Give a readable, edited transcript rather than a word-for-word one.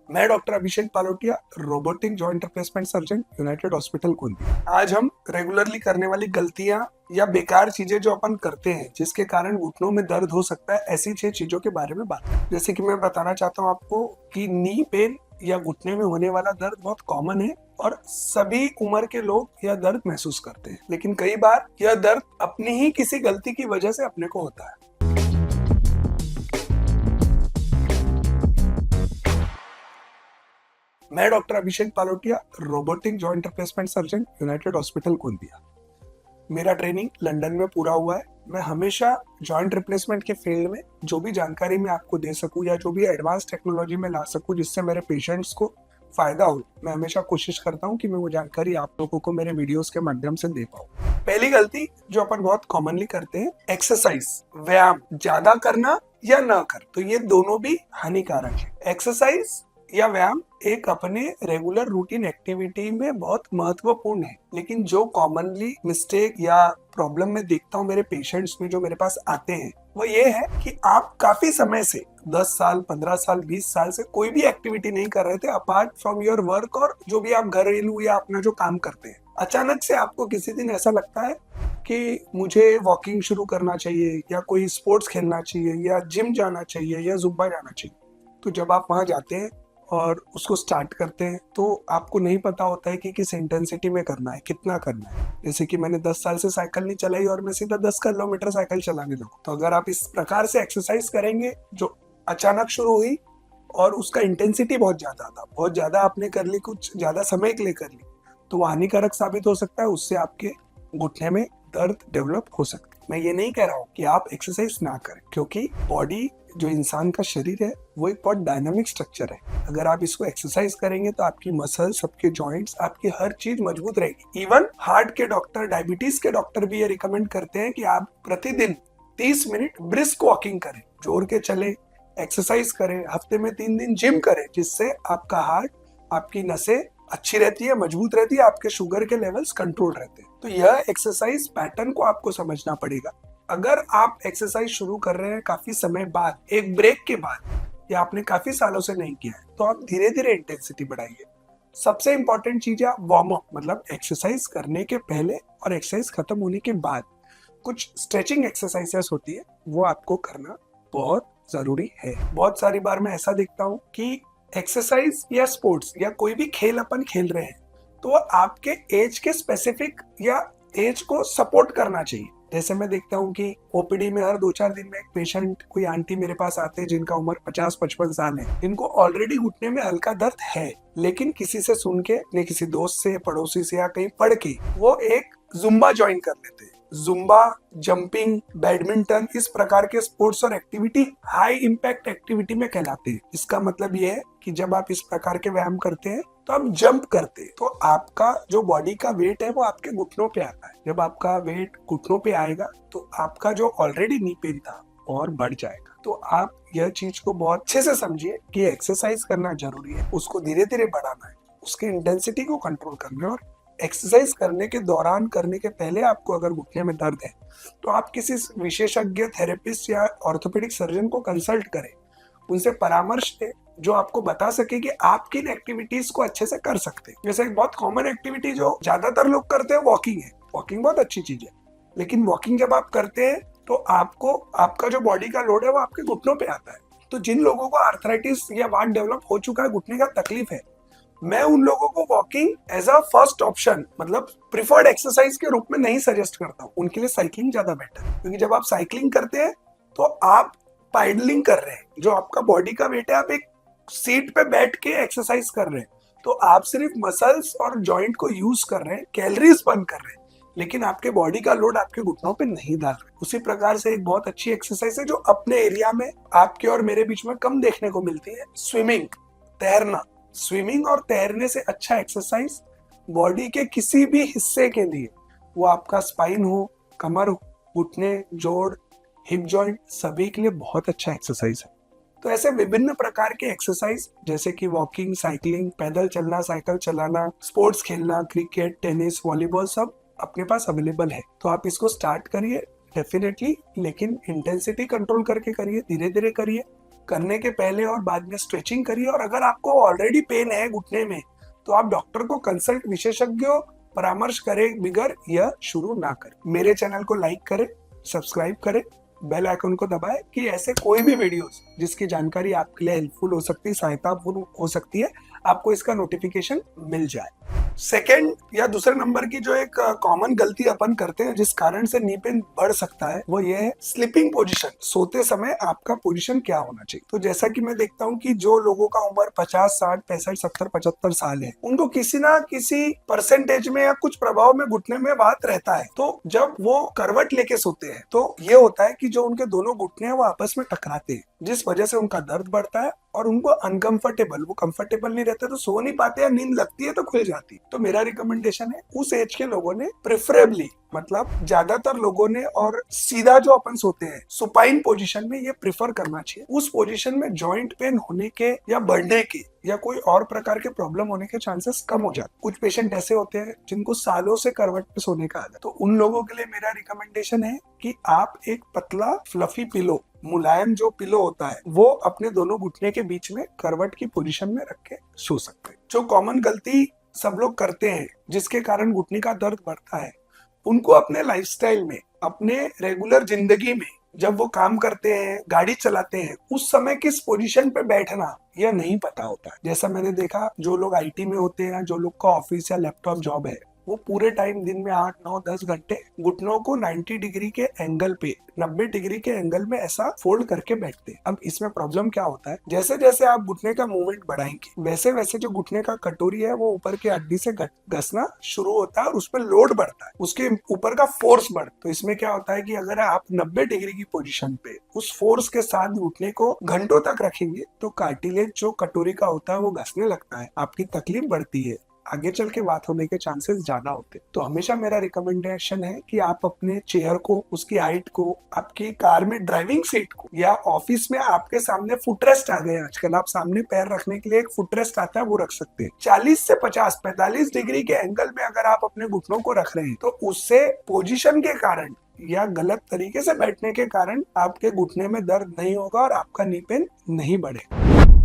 मैं doctor Abhishek Palotia, robotic joint replacement surgeon, united hospital Kunti. आज हम रेगुलरली करने वाली गलतियां या बेकार चीजें जो अपन करते हैं जिसके कारण घुटनों में दर्द हो सकता है, ऐसी 6 चीजों के बारे में बात करें। जैसे कि मैं बताना चाहता हूं आपको कि नी पेन या घुटने में होने वाला दर्द बहुत कॉमन है और सभी उम्र के लोग यह दर्द महसूस करते हैं, लेकिन कई बार यह दर्द अपनी ही किसी गलती की वजह से अपने को होता है। मैं doctor Abhishek Palotia, robotic joint replacement surgeon, united hospital Kuntia. मेरा ट्रेनिंग लंदन में पूरा हुआ है। मैं हमेशा जॉइंट रिप्लेसमेंट के फील्ड में जो भी जानकारी मैं आपको दे सकूं या जो भी एडवांस टेक्नोलॉजी में ला सकूं जिससे मेरे पेशेंट्स को फायदा हो, मैं हमेशा कोशिश करता हूं कि मैं वो जानकारी आप लोगों को मेरे वीडियोस के माध्यम से दे पाऊं। पहली गलती जो अपन बहुत कॉमनली करते हैं, एक्सरसाइज, व्यायाम ज्यादा करना या ना कर, तो ये दोनों भी हानिकारक है। एक्सरसाइज या व्यायाम एक अपने रेगुलर रूटीन एक्टिविटी में बहुत महत्वपूर्ण है, लेकिन जो कॉमनली मिस्टेक या प्रॉब्लम में देखता हूँ मेरे पेशेंट्स में जो मेरे पास आते हैं, वो ये है कि आप काफी समय से 10 साल, 15 साल, 20 साल से कोई भी एक्टिविटी नहीं कर रहे थे अपार्ट फ्रॉम योर वर्क, और जो भी आप घरेलू या अपना जो काम करते हैं, अचानक से आपको किसी दिन ऐसा लगता है कि मुझे वॉकिंग शुरू करना चाहिए या कोई स्पोर्ट्स खेलना चाहिए या जिम जाना चाहिए या जुम्बा जाना चाहिए। तो जब आप वहां जाते हैं और उसको स्टार्ट करते हैं तो आपको नहीं पता होता है कि किस इंटेंसिटी में करना है, कितना करना है। जैसे कि मैंने 10 साल से साइकिल नहीं चलाई और मैं सीधा 10 किलोमीटर साइकिल चलाने लगूं, तो अगर आप इस प्रकार से एक्सरसाइज करेंगे जो अचानक शुरू हुई और उसका इंटेंसिटी बहुत ज्यादा था, बहुत ज्यादा आपने कर ली, कुछ ज्यादा समय के लिए कर ली, तो वो हानिकारक साबित हो सकता है। उससे आपके घुटने में दर्द डेवलप हो सकता है। मैं ये नहीं कह रहा हूँ कि आप एक्सरसाइज ना करें, क्योंकि बॉडी जो इंसान का शरीर है वो एक बहुत डायनामिक स्ट्रक्चर है। अगर आप इसको एक्सरसाइज करेंगे तो आपकी मसल्स, आपके जॉइंट्स, आपकी हर चीज मजबूत रहेगी। इवन हार्ट के डॉक्टर, डायबिटीज के डॉक्टर भी ये रिकमेंड करते हैं कि आप प्रतिदिन 30 मिनट ब्रिस्क वॉकिंग करें, जोर के चले, एक्सरसाइज करें, हफ्ते में 3 दिन जिम करें, जिससे आपका हार्ट, आपकी नसें अच्छी रहती है, मजबूत रहती है, आपके शुगर के लेवल्स कंट्रोल रहते हैं। तो यह एक्सरसाइज पैटर्न को आपको समझना पड़ेगा। अगर आप एक्सरसाइज शुरू कर रहे हैं काफी समय बाद, एक ब्रेक के बाद, या आपने काफी सालों से नहीं किया है, तो आप धीरे धीरे इंटेंसिटी बढ़ाइए। सबसे इंपॉर्टेंट चीज है वार्म अप, मतलब एक्सरसाइज करने के पहले और एक्सरसाइज खत्म होने के बाद कुछ स्ट्रेचिंग एक्सरसाइजेस होती है, वो आपको करना बहुत जरूरी है। बहुत सारी बार मैं ऐसा देखता हूँ कि एक्सरसाइज या स्पोर्ट्स या कोई भी खेल अपन खेल रहे हैं तो आपके एज के स्पेसिफिक या एज को सपोर्ट करना चाहिए। जैसे मैं देखता हूँ कि ओपीडी में हर 2-4 दिन में एक पेशेंट, कोई आंटी मेरे पास आते हैं जिनका उम्र 50-55 साल है, जिनको ऑलरेडी घुटने में हल्का दर्द है, लेकिन किसी से सुन के, अपने किसी दोस्त से, पड़ोसी से या कहीं पढ़ के वो एक जुम्बा ज्वाइन कर लेते हैं। जुम्बा, जंपिंग, बैडमिंटन, इस प्रकार के स्पोर्ट्स और एक्टिविटी हाई इम्पैक्ट एक्टिविटी में कहलाते हैं। इसका मतलब ये है कि जब आप इस प्रकार के व्यायाम करते हैं तो आप जंप करते हैं, तो आपका जो बॉडी का वेट है वो आपके घुटनों पे आता है। जब आपका वेट घुटनों पे आएगा तो आपका जो ऑलरेडी नी पेन था और बढ़ जाएगा। तो आप यह चीज को बहुत अच्छे से समझिए कि एक्सरसाइज करना जरूरी है, उसको धीरे धीरे बढ़ाना है, उसकी इंटेंसिटी को कंट्रोल करना है। और एक्सरसाइज करने के दौरान, करने के पहले आपको अगर घुटने में दर्द है तो आप किसी विशेषज्ञ, थेरेपिस्ट या ऑर्थोपेडिक सर्जन को कंसल्ट करें, उनसे परामर्श लें जो आपको बता सके कि आप किन एक्टिविटीज को अच्छे से कर सकते हैं। जैसे एक बहुत कॉमन एक्टिविटी जो ज्यादातर लोग करते हैं, वॉकिंग है। वॉकिंग बहुत अच्छी चीज है, लेकिन वॉकिंग जब आप करते हैं तो आपको, आपका जो बॉडी का लोड है वो आपके घुटनों पे आता है। तो जिन लोगों को आर्थराइटिस या वात डेवलप हो चुका है, घुटने का तकलीफ है, मैं उन लोगों को walking as a first option, मतलब प्रिफर्ड एक्सरसाइज के रूप में नहीं सजेस्ट करता हूँ। उनके लिए साइकिलिंग ज्यादा बेटर है, क्योंकि जब आप साइकिलिंग करते हैं तो आप पाइडलिंग कर रहे हैं, जो आपका बॉडी का वेट है, आप एक सीट पे बैठ के एक्सरसाइज कर रहे हैं, तो आप सिर्फ मसल्स और जॉइंट को यूज कर रहे हैं, कैलोरीज बर्न कर रहे हैं, लेकिन आपके बॉडी का लोड आपके घुटनों पे नहीं डाल रहे। उसी प्रकार से एक बहुत अच्छी एक्सरसाइज है जो अपने एरिया में आपके और मेरे बीच में कम देखने को मिलती है, स्विमिंग, तैरना। स्विमिंग और तैरने से अच्छा एक्सरसाइज बॉडी के किसी भी हिस्से के लिए, वो आपका स्पाइन हो, कमर हो, घुटने, जोड़, हिप जॉइंट, सभी के लिए बहुत अच्छा एक्सरसाइज है। तो ऐसे विभिन्न प्रकार के एक्सरसाइज जैसे कि वॉकिंग, साइकिलिंग, पैदल चलना, साइकिल चलाना, स्पोर्ट्स खेलना, क्रिकेट, टेनिस, वॉलीबॉल, सब अपने पास अवेलेबल है। तो आप इसको स्टार्ट करिए डेफिनेटली, लेकिन इंटेंसिटी कंट्रोल करके करिए, धीरे धीरे करिए। करने के पहले और बाद में स्ट्रेचिंग करिए, और अगर आपको ऑलरेडी पेन है घुटने में तो आप डॉक्टर को कंसल्ट विशेषज्ञों परामर्श करें बिगर यह शुरू ना करें। मेरे चैनल को लाइक करें, सब्सक्राइब करें, बेल आइकन को दबाएं कि ऐसे कोई भी वीडियोस जिसकी जानकारी आपके लिए हेल्पफुल हो सकती है, सहायतापूर्ण हो सकती है, आपको इसका नोटिफिकेशन मिल जाए। सेकेंड या दूसरे नंबर की जो एक कॉमन गलती अपन करते हैं जिस कारण से नी पेन बढ़ सकता है वो ये है स्लीपिंग पोजीशन। सोते समय आपका पोजीशन क्या होना चाहिए। तो जैसा कि मैं देखता हूँ कि जो लोगों का उम्र 50, 60, 65, 70, 75 साल है, उनको किसी ना किसी परसेंटेज में या कुछ प्रभाव में घुटने में वात रहता है। तो जब वो करवट लेके सोते हैं तो ये होता है कि जो उनके दोनों घुटने हैं वो आपस में टकराते हैं, जिस वजह से उनका दर्द बढ़ता है और उनको अनकंफर्टेबल, वो कंफर्टेबल नहीं रहते तो सो नहीं पाते, या नींद लगती है तो खुल जाती है। तो मेरा रिकमेंडेशन है उस एज के लोगों ने प्रेफरेबली, मतलब ज्यादातर लोगों ने, और सीधा जो अपन सोते हैं सुपाइन पोजीशन में, ये प्रेफर करना चाहिए। उस पोजीशन में जॉइंट पेन होने के या बढ़ने के या कोई और प्रकार के प्रॉब्लम होने के चांसेस कम हो जाते। कुछ पेशेंट ऐसे होते हैं जिनको सालों से करवट पे सोने का आदत, तो उन लोगों के लिए मेरा रिकमेंडेशन है कि आप एक पतला फ्लफी पिलो, मुलायम जो पिलो होता है, वो अपने दोनों घुटने के बीच में करवट की पोजीशन में रख के सो सकते हैं। जो कॉमन गलती सब लोग करते हैं जिसके कारण घुटने का दर्द बढ़ता है, उनको अपने लाइफस्टाइल में, अपने रेगुलर जिंदगी में जब वो काम करते हैं, गाड़ी चलाते हैं, उस समय किस पोजीशन पे बैठना यह नहीं पता होता है। जैसा मैंने देखा, जो लोग आईटी में होते हैं, जो लोग का ऑफिस या लैपटॉप जॉब है, वो पूरे टाइम दिन में 8, 9, 10 घंटे घुटनों को 90 डिग्री के एंगल पे, 90 डिग्री के एंगल में ऐसा फोल्ड करके बैठते हैं। अब इसमें प्रॉब्लम क्या होता है, जैसे जैसे आप घुटने का मूवमेंट बढ़ाएंगे वैसे वैसे जो घुटने का कटोरी है वो ऊपर की हड्डी से घसना शुरू होता है और उस पर लोड बढ़ता है, उसके ऊपर का फोर्स बढ़ता है। तो इसमें क्या होता है कि अगर आप 90 डिग्री की पोजीशन पे उस फोर्स के साथ घुटने को घंटों तक रखेंगे तो कार्टिलेज जो कटोरी का होता है वो घसने लगता है, आपकी तकलीफ बढ़ती है, आगे चल के बात होने के चांसेस ज्यादा होते हैं। तो हमेशा मेरा रिकमेंडेशन है कि आप अपने चेयर को, उसकी हाइट को, आपकी कार में ड्राइविंग सीट को, या ऑफिस में आपके सामने फुटरेस्ट आ गए आजकल, आप सामने पैर रखने के लिए एक फुटरेस्ट आता है, वो रख सकते हैं। 40 से 50, 45 डिग्री के एंगल में अगर आप अपने घुटनों को रख रहे हैं तो उससे पोजीशन के कारण या गलत तरीके से बैठने के कारण आपके घुटने में दर्द नहीं होगा और आपका नी पेन नहीं बढ़ेगा।